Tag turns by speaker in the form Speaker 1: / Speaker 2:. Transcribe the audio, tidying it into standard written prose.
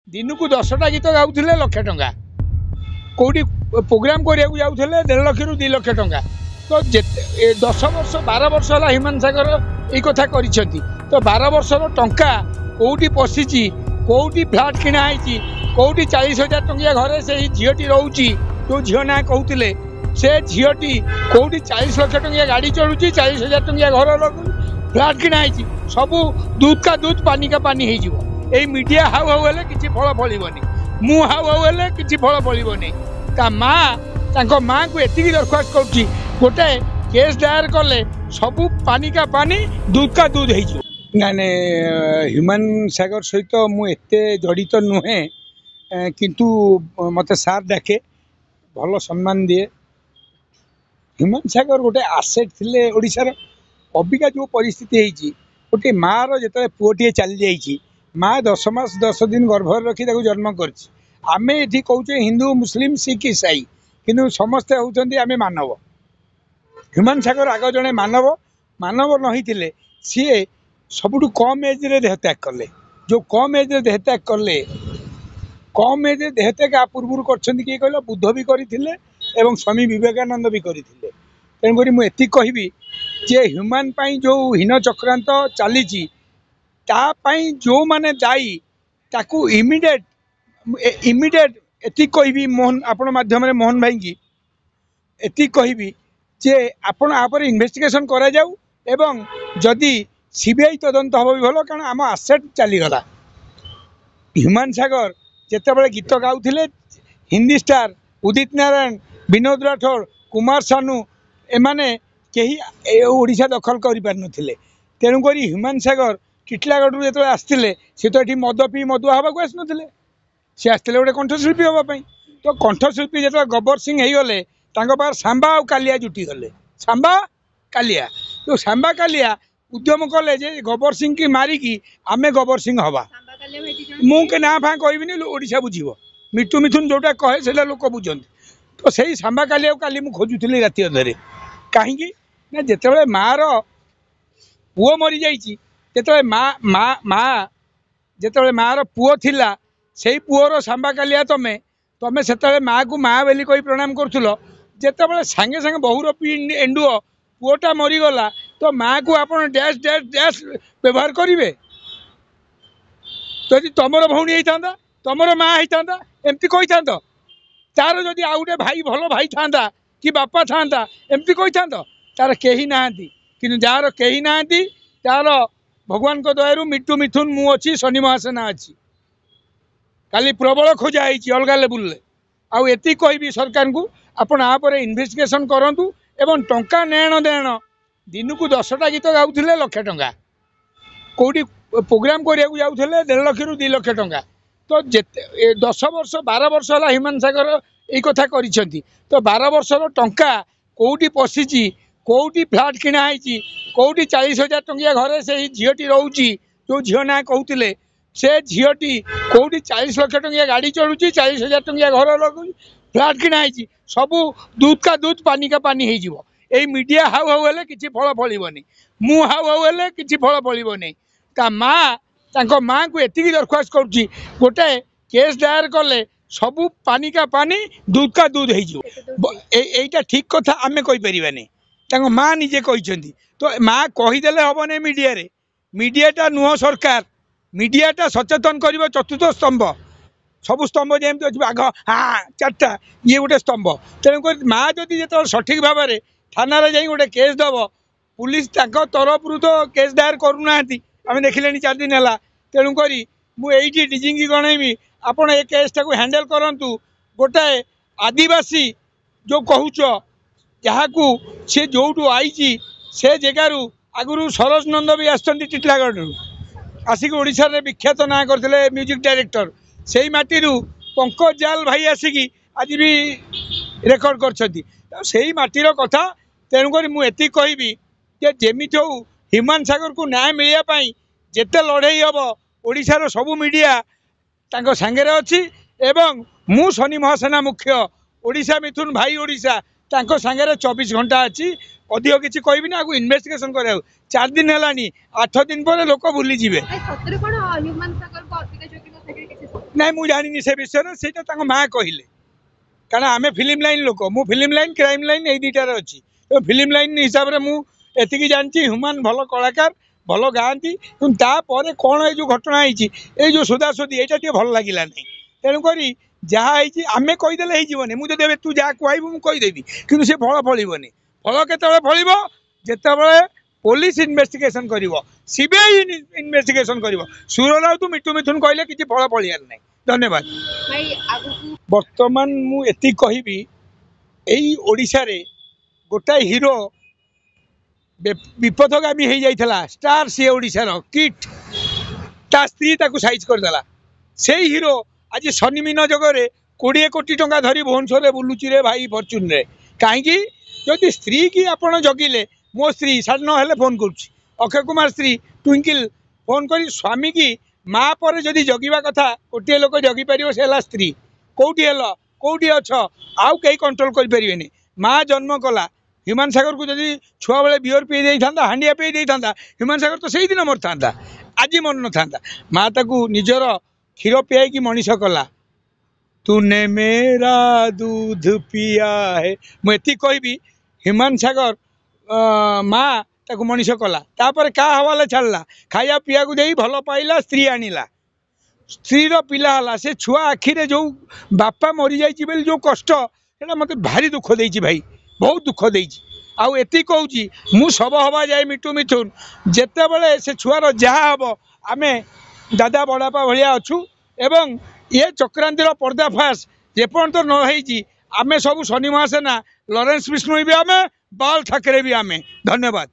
Speaker 1: दिन को 10टा गीत गाउले लक्षे टंका कौटी प्रोग्राम करने जाऊे 1.5 लाख रू 2 लाख टंका तो 10 वर्ष 12 वर्ष है ह्यूमान सागर ये कथा कर तो 12 वर्षर टंका कौटी पशिची कौटी फ्लाट किणाई कौटी 40,000 टंकिया घरे से झीटी रोची जो झील ना कहते से झीटी कौटी 40 लाख टंकिया गाड़ी चलुची 40,000 टंकिया घर फ्लाट किणाई सब दूध का दूध पानी का पानी हो मीडिया हाउ हाउ हेले किसी फल फलबनी मु हाउ हाउ हेले किसी फल फलबनी माँ माँ को एति दरखास्त कर गोटे केस दायर कले सब पानी का पानी दूध का दूध हो ह्यूमान सागर सहित मुझे जड़ित नुहे किंतु मत सार डाके भल सम्मान दिए ह्यूमान सागर गोटे आसेट थिले ओडिशार अबिका जो परिस्थिति होती गोटे माँ रो पुओटे चली जाइए माँ 10 मास 10 दिन गर्भ रखी जन्म करें ये कहचे हिंदू मुस्लिम सिख ईसाई किंतु समस्ते होती आम मानव ह्यूमान सागर आग जड़े मानव मानव नहीं सी सबुठ कम एज्रे देहत्याग कले जो कम एज्रे देहत्याग कले कम एज्रे देहत्याग आ पूर्व कर कहल बुद्ध भी करते स्वामी विवेकानंद भी करते तेणुक मुझे कहबी जे ह्यूमान जो हीन चक्रांत चली जो माने दायी ताकू इमिडिएट एति कहबी मोहन आपण माध्यम मोहन भाई की एति कहबी जे आपण आपर इन्वेस्टिगेशन करा जाऊ एवं जदि सीबीआई तदंत हम भी भल कारण आम आसेट चलीगला ह्यूमान सागर जिते गीत गाउले हिंदी स्टार उदित नारायण विनोद राठौर कुमार सानू एमाने कहीं ओडिशा दखल कर पार नथिले तेणुक ह्यूमान सागर टिटलागढ़ जो आसते सी तो ये मद पी मदुआ हाँक आसुले सी आसते गोटे कंठशिल्पी हाँपाई तो कंठशिल्पी जो गब्बर सिंह होगले पार सांबा और कालिया जुटी गले सांबा कालिया तो सांबा कालिया उद्यम कले गब्बर सिंह की मारिकी आमे गब्बर सिंह हवा मुझे ना फा कहबी ओडिशा बुझीब मिठू मिथुन जोटा कहे से लोक बुझे तो सही सांबा कालिया काली मुझे खोजुली राति अधे कहीं जिते माँ पुओ मरी जाइए जिते जिते माँ पुओ थिला से पुओर सांबा कालिया तमें तमें से माँ को माँ बोली कही प्रणाम करुल जिते सांगे सांगे बहुर पी एंडुओ पुओटा मरीगला तो माँ को आप डैश डैश डैश व्यवहार करेंगे तो तुमर भौणी होता तुमर माँ होता एमती कही था तार जदि आउ गए भाई भल भाई था कि बापा था एमती कही था तार कहीं ना कि जार कहीं ना तार भगवान को दयारू मिट्टू मिथुन मु अच्छी शनि महासेना अच्छी काली प्रबल खोजा अलग लेवल आती कहबी सरकार को आपण आपर इन्वेस्टिगेशन करूँ एवं टंका नेण देण दिन को 10टा गीत गाउले लक्षे टंका कौटी प्रोग्राम करने जाऊे 1.5 लाख रू 2 लाख टंका तो 10 वर्ष 12 वर्ष है ह्यूमान सागर ये कथा कर तो 12 वर्षर टंका कौटी पशिची कौटी फ्लाट किणाई कौटी 40,000 टंकिया घरे से झीटी रोची जो झील ना कहते से झीटी कौटी 40 लाख टंकिया गाड़ी चलुची 40,000 टंकिया घर फ्लाट किणाई सब दूध का दूध पानी का पानी हो मीडिया हाउ हाउ हेले किसी फल फलबनी मु हाउ हाउ हेले किसी फल फलबनी माँ को एति दरखास्त कर गोटे केस दायर कले सब पानी का पानी दूध का दूध हो ठीक कथा आम कहीपरानी माँ निजे कहते तो माँ कहीदे हेन मीडिया मीडियाटा नुह सरकार मीडियाटा सचेतन कर चतुर्थ स्तंभ सब स्तंभ जमी अच्छे आग हाँ 4टा ये गोटे स्तंभ तेणुक माँ जदि जो सठिक भाव में थाना जा गोटे केस दब पुलिस तरफ तो केस दायर करूना आम देखिले 4 दिन है तेणुक मुझे डीजी की गणेबी आपड़ ए केसटा को हैंडल करूँ गोटे आदिवासी जो कहूच जहाँ को सी जो आई से जगार आगुरी सरोज नंद भी आसती टिटलागढ़ आसिक ओडिशा रे विख्यात ना करते म्यूजिक डायरेक्टर से ही माटी पंकज जाल भाई आसिकी आज भी रेकर्ड कर माटीर कथा तेणुक मुझे कहबी जमी हो ह्यूमान सागर को न्याय मिलवाई जिते लड़ई हम ओडिशार सबू मीडिया सांगे अच्छी एवं मु शनि महासेना मुख्य ओडिशा मिथुन भाई ओडिशा सांगे 24 घंटा अच्छी अधिक किसी कहबी ना इन्वेस्टिगेशन कर 4 दिन है 8 दिन पर लोक भूली जीवे। ନାଇଁ ମୁଁ ଜାଣିନି ସେ ବିଷୟରେ, ସେଇଟା ତାଙ୍କ ମା କହିଲେ। କାରଣ ଆମେ ଫିଲ୍ମ ଲାଇନ୍ ଲୋକ, ମୁଁ ଫିଲ୍ମ ଲାଇନ୍ କ୍ରାଇମ୍ ଲାଇନ୍ ଏଇ ଦୁଇଟାରେ ଅଛି। ତ ଫିଲ୍ମ ଲାଇନ୍ ହିସାବରେ ମୁଁ ଏତିକି ଜାଣିଛି ହ୍ୟୁମାନ ଭଲ କଳାକାର, ଭଲ ଗାଆନ୍ତି। କିନ୍ତୁ ତାପରେ କ'ଣ ଏଇ ଯେଉଁ ଘଟଣା ହେଇଛି, ଏଇ ଯେଉଁ ସୋଦାସୋଦି, ଏଇଟା ଟିକେ ଭଲ ଲାଗିଲା ନାହିଁ। ତେଣୁକରି ଯାହା ହେଇଛି ଆମେ କହିଦେଲେ ହେଇଯିବନି। ମୁଁ ଯଦି ଏବେ ତୁ ଯାହା କହିବୁ ମୁଁ କହିଦେବି, କିନ୍ତୁ ସେ ଫଳ ଫଳିବନି। ଫଳ କେତେବେଳେ ଫଳିବ? ଯେତେବେଳେ ପୋଲିସ ଇନଭେଷ୍ଟିଗେସନ କରିବ, ସିବିଆଇ ଇନଭେଷ୍ଟିଗେସନ କରିବ। ସୁର ରାଉତ ମିଟୁ ମିଥୁନ କହିଲେ କିଛି ଫଳ ଫଳିବାର ନାହିଁ। ଧନ୍ୟବାଦ। ବର୍ତ୍ତମାନ ମୁଁ ଏତିକି କହିବି, ଏଇ ଓଡ଼ିଶାରେ ଗୋଟାଏ ହିରୋ ବିପଦଗାମୀ ହେଇଯାଇଥିଲା, ଷ୍ଟାର ସିଏ ଓଡ଼ିଶାର କିଟ୍, ତା ସ୍ତ୍ରୀ ତାକୁ ସାଇଜ୍ କରିଦେଲା। ସେଇ ହିରୋ ଆଜି ଶନିମିନ ଯୋଗରେ 20 କୋଟି ଟଙ୍କା ଧରି ଭୁବନେଶ୍ୱରରେ ବୁଲୁଛି ରେ ଭାଇ ଫର୍ଚୁନରେ। କାହିଁକି? ଯଦି ସ୍ତ୍ରୀ କି ଆପଣ ଜଗିଲେ, ମୋ ସ୍ତ୍ରୀ 9:30 ହେଲେ ଫୋନ୍ କରୁଛି, ଅକ୍ଷୟ କୁମାର ସ୍ତ୍ରୀ ଟ୍ୱିଙ୍କଲ ଫୋନ୍ କରି ସ୍ୱାମୀ କି ମା ପରେ ଯଦି ଜଗିବା କଥା ଗୋଟିଏ ଲୋକ ଜଗିପାରିବ, ସେ ହେଲା ସ୍ତ୍ରୀ। କୋଉଠି ହେଲ, କୋଉଠି ଅଛ, ଆଉ କେହି କଣ୍ଟ୍ରୋଲ କରିପାରିବେନି। ମା ଜନ୍ମ କଲା, ହ୍ୟୁମାନ ସାଗରକୁ ଯଦି ଛୁଆବେଳେ ବିୟର ପିଇ ଦେଇଥାନ୍ତା, ହାଣ୍ଡିଆ ପିଇ ଦେଇଥାନ୍ତା, ହ୍ୟୁମାନ ସାଗର ତ ସେଇଦିନ ମରିଥାନ୍ତା, ଆଜି ମରିନଥାନ୍ତା। ମା ତାକୁ ନିଜର କ୍ଷୀର ପିଆଇକି ମଣିଷ କଲା। ତୁନେ ମେରା ଦୁଧ ପିଆ ହେ। ମୁଁ ଏତିକି କହିବି, ହ୍ୟୁମାନ ସାଗର ମା ତାକୁ ମଣିଷ କଲା, ତାପରେ କାହା ହୱାଲେ ଛାଡ଼ିଲା, ଖାଇବା ପିଇବାକୁ ଦେଇ ଭଲ ପାଇଲା, ସ୍ତ୍ରୀ ଆଣିଲା, ସ୍ତ୍ରୀର ପିଲା ହେଲା। ସେ ଛୁଆ ଆଖିରେ ଯେଉଁ ବାପା ମରିଯାଇଛି ବୋଲି ଯେଉଁ କଷ୍ଟ, ସେଇଟା ମୋତେ ଭାରି ଦୁଃଖ ଦେଇଛି ଭାଇ, ବହୁତ ଦୁଃଖ ଦେଇଛି। ଆଉ ଏତିକି କହୁଛି, ମୁଁ ଶବ ହବା ଯାଏ ମିଟୁ ମିଥୁନ, ଯେତେବେଳେ ସେ ଛୁଆର ଯାହା ହବ ଆମେ ଦାଦା ବଡ଼ବାପା ଭଳିଆ ଅଛୁ। ଏବଂ ଏ ଚକ୍ରାନ୍ତିର ପର୍ଦ୍ଦାଫାଶ ଯେପର୍ଯ୍ୟନ୍ତ ନ ହେଇଛି, ଆମେ ସବୁ ଶନି ମହାସେନା, ଲରେନ୍ସ ବିଷ୍ଣୋଇ ବି ଆମେ, ବାଲ ଠାକରେ ବି ଆମେ। ଧନ୍ୟବାଦ।